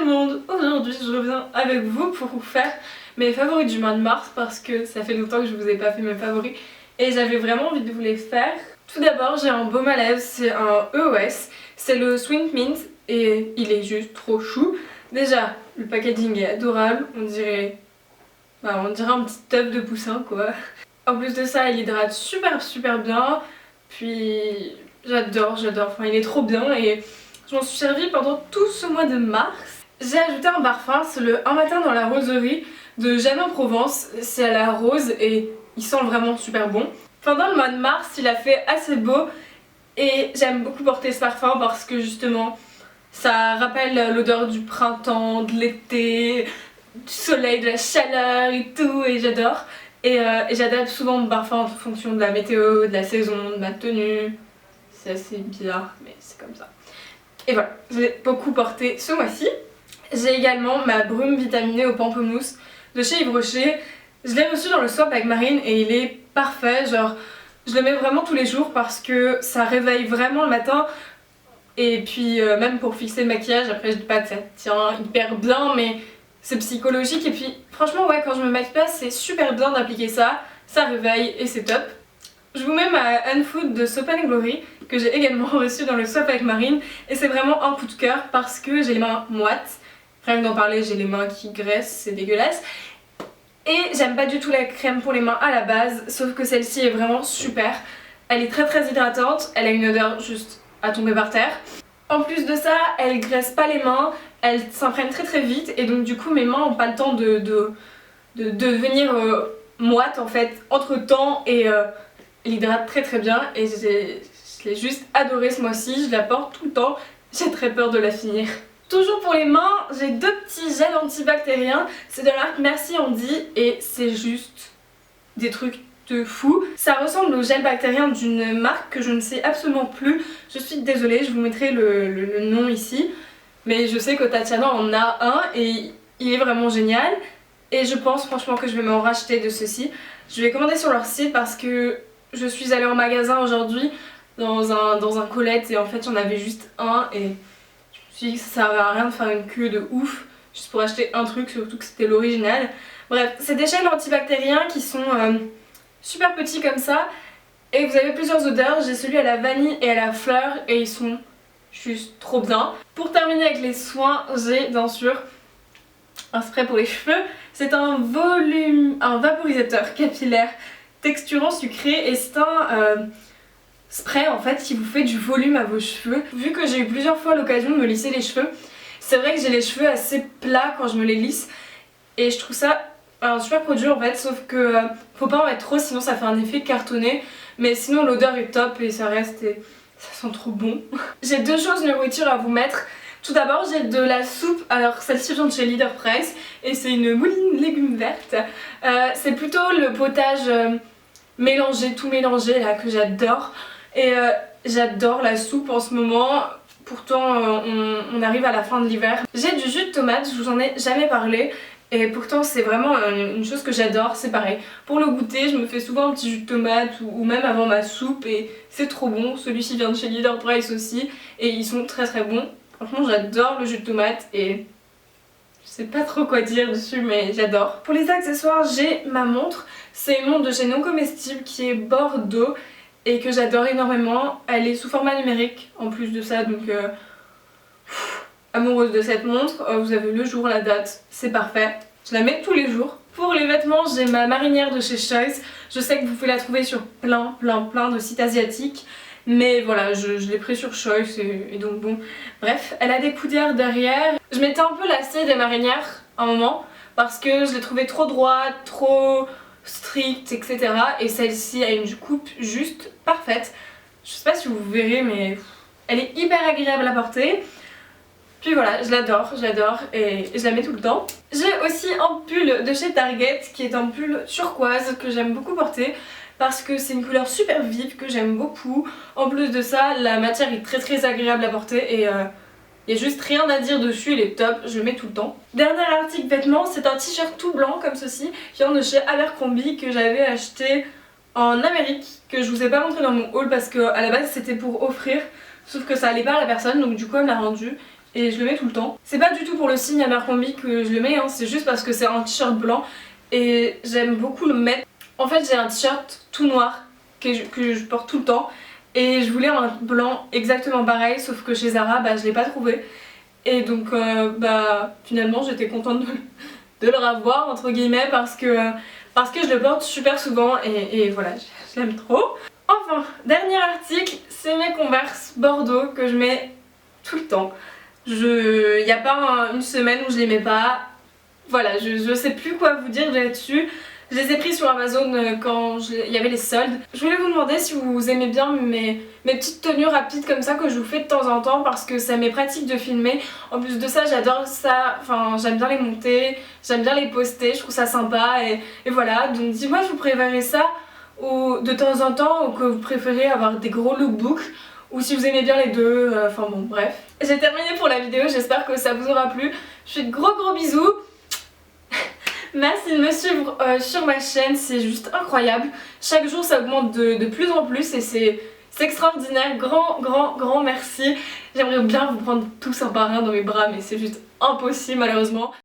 le monde, aujourd'hui je reviens avec vous pour vous faire mes favoris du mois de mars parce que ça fait longtemps que je vous ai pas fait mes favoris et j'avais vraiment envie de vous les faire. Tout d'abord j'ai un baume à lèvres, c'est un EOS, c'est le Sweet Mint et il est juste trop chou. Déjà le packaging est adorable, on dirait un petit tub de poussin quoi. En plus de ça il hydrate super bien, puis j'adore, enfin il est trop bien et je m'en suis servie pendant tout ce mois de mars. J'ai ajouté un parfum, c'est le Un matin dans la roserie de Jeanne en Provence, c'est à la rose et il sent vraiment super bon. Pendant le mois de mars il a fait assez beau et j'aime beaucoup porter ce parfum parce que justement ça rappelle l'odeur du printemps, de l'été, du soleil, de la chaleur et tout et j'adore. Et j'adapte souvent mon parfum en fonction de la météo, de la saison, de ma tenue. C'est assez bizarre mais c'est comme ça. Et voilà, j'ai beaucoup porté ce mois-ci. J'ai également ma brume vitaminée au pamplemousse de chez Yves Rocher. Je l'ai reçu dans le swap avec Marine et il est parfait, genre je le mets vraiment tous les jours parce que ça réveille vraiment le matin. Et puis même pour fixer le maquillage, après je dis pas que ça tient hyper bien mais c'est psychologique. Et puis franchement ouais, quand je me maquille pas c'est super bien d'appliquer ça, ça réveille et c'est top. Je vous mets ma Unfood de Soap & Glory que j'ai également reçu dans le swap avec Marine et c'est vraiment un coup de cœur parce que j'ai les mains moites. Rien que d'en parler, j'ai les mains qui graissent, c'est dégueulasse. Et j'aime pas du tout la crème pour les mains à la base, sauf que celle-ci est vraiment super. Elle est très hydratante, elle a une odeur juste à tomber par terre. En plus de ça, elle graisse pas les mains, elle s'imprègne très vite et donc du coup mes mains ont pas le temps de devenir moites en fait entre temps et elle hydrate très bien et je l'ai juste adorée ce mois-ci, je la porte tout le temps, j'ai très peur de la finir. Toujours pour les mains, j'ai deux petits gels antibactériens, c'est de la marque Merci Andy et c'est juste des trucs de fou. Ça ressemble au gel bactérien d'une marque que je ne sais absolument plus, je suis désolée, je vous mettrai le nom ici, mais je sais que Tatiana en a un et il est vraiment génial et je pense franchement que je vais m'en racheter de ceci. Je vais commander sur leur site parce que je suis allée en magasin aujourd'hui dans un Colette et en fait j'en avais juste un et je me suis dit que ça servait à rien de faire une queue de ouf juste pour acheter un truc, surtout que c'était l'original. Bref, c'est des gels antibactériens qui sont super petits comme ça et vous avez plusieurs odeurs. J'ai celui à la vanille et à la fleur et ils sont juste trop bien. Pour terminer avec les soins, j'ai bien sûr un spray pour les cheveux. C'est un vaporisateur capillaire texturant sucré et c'est un spray en fait qui vous fait du volume à vos cheveux. Vu que j'ai eu plusieurs fois l'occasion de me lisser les cheveux, c'est vrai que j'ai les cheveux assez plats quand je me les lisse et je trouve ça un super produit en fait, sauf que faut pas en mettre trop sinon ça fait un effet cartonné, mais sinon l'odeur est top et ça reste et ça sent trop bon. J'ai deux choses de nourriture à vous mettre. Tout d'abord j'ai de la soupe, alors celle-ci vient de chez Leader Price et c'est une mouline légumes vertes. C'est plutôt le potage mélangé, tout mélangé là que j'adore et j'adore la soupe en ce moment. Pourtant on arrive à la fin de l'hiver. J'ai du jus de tomate, je vous en ai jamais parlé et pourtant c'est vraiment une chose que j'adore, c'est pareil. Pour le goûter je me fais souvent un petit jus de tomate ou même avant ma soupe et c'est trop bon. Celui-ci vient de chez Leader Price aussi et ils sont très bons. Franchement j'adore le jus de tomate et je sais pas trop quoi dire dessus mais j'adore. Pour les accessoires j'ai ma montre, c'est une montre de chez Non Comestible qui est Bordeaux et que j'adore énormément. Elle est sous format numérique en plus de ça donc amoureuse de cette montre. Vous avez le jour, la date, c'est parfait. Je la mets tous les jours. Pour les vêtements j'ai ma marinière de chez Choice. Je sais que vous pouvez la trouver sur plein de sites asiatiques. Mais voilà, je l'ai pris sur Choice et donc bon. Bref, elle a des coudières derrière. Je m'étais un peu lassée des marinières à un moment parce que je les trouvais trop droites, trop strictes, etc. Et celle-ci a une coupe juste parfaite. Je sais pas si vous verrez mais elle est hyper agréable à porter. Puis voilà, je l'adore et je la mets tout le temps. J'ai aussi un pull de chez Target qui est un pull turquoise que j'aime beaucoup porter parce que c'est une couleur super vive que j'aime beaucoup. En plus de ça, la matière est très agréable à porter et il n'y a juste rien à dire dessus, il est top, je le mets tout le temps. Dernier article vêtements, c'est un t-shirt tout blanc comme ceci qui vient de chez Abercrombie que j'avais acheté en Amérique, que je vous ai pas montré dans mon haul parce que à la base c'était pour offrir, sauf que ça allait pas à la personne donc du coup elle me l'a rendu. et je le mets tout le temps. C'est pas du tout pour le signe Abercrombie que je le mets, hein, c'est juste parce que c'est un t-shirt blanc et j'aime beaucoup le mettre. En fait j'ai un t-shirt tout noir que je porte tout le temps et je voulais un blanc exactement pareil, sauf que chez Zara je l'ai pas trouvé. Et donc finalement j'étais contente de le revoir entre guillemets parce que je le porte super souvent et voilà, je l'aime trop. Enfin, dernier article, c'est mes Converse Bordeaux que je mets tout le temps. Il n'y a pas une semaine où je les mets pas. Voilà, je sais plus quoi vous dire là-dessus. Je les ai pris sur Amazon quand il y avait les soldes. Je voulais vous demander si vous aimez bien mes petites tenues rapides comme ça que je vous fais de temps en temps parce que ça m'est pratique de filmer. En plus de ça, j'adore ça, enfin j'aime bien les monter, j'aime bien les poster, je trouve ça sympa et voilà. Donc dis-moi, je vous préférez ça ou de temps en temps ou que vous préférez avoir des gros lookbooks ou si vous aimez bien les deux, enfin bon bref. J'ai terminé pour la vidéo, j'espère que ça vous aura plu. Je fais de gros bisous. Merci de me suivre sur ma chaîne, c'est juste incroyable. Chaque jour ça augmente de plus en plus et c'est extraordinaire. Grand merci. J'aimerais bien vous prendre tous un par un dans mes bras mais c'est juste impossible malheureusement.